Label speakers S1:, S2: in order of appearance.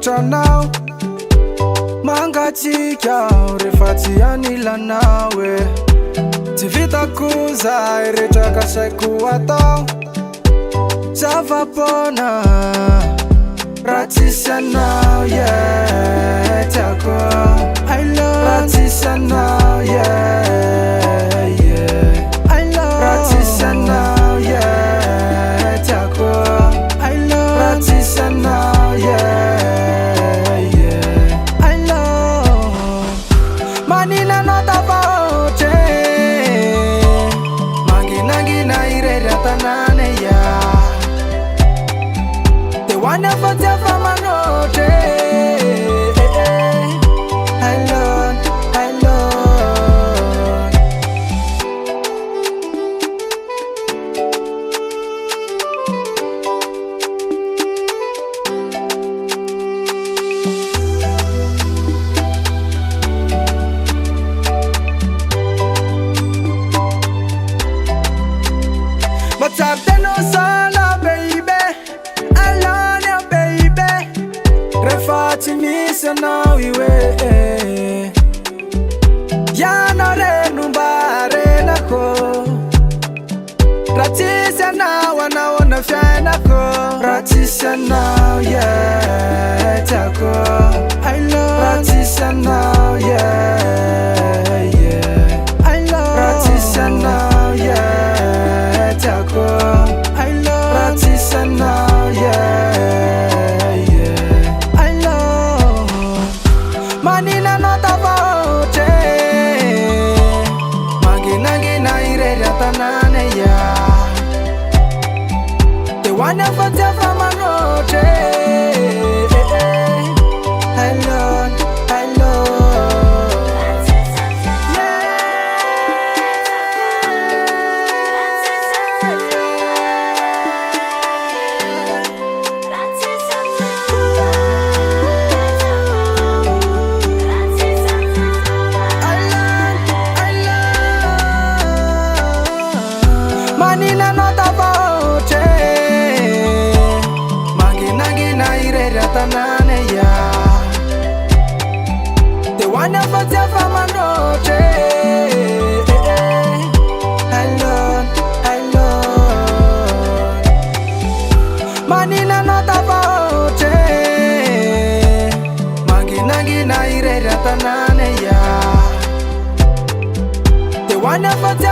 S1: tranao mangatsika rehefa tsy anilana hoe tsy vitako zay rehetraka saiko atao zava-pona raha tsisy anao tiako raha tsisy anao raha tsisy anao tiako raha tsisy anao maninanao tapaotre manginangina irery an-tanàna de hoany afa-tsy afa-manotre Matsapteno sana baby, I love you baby. Rehefa tsy misy anao iwe ianao reno mba renako raha tsisy anao anahoana fiainako raha tsisy anao tiako raha tsisy anao raha tsisy anao tiako raha tsisy anao maninanao tapaotre manginangina irery an-tanàna de hoany afa-tsy afa-manotre maninanao tapaotre manginangina irery an-tanàna de hoany afa-tsy afa-manotre maninanao tapaotre manginangina irery an-tanàna de hoany afa-tsy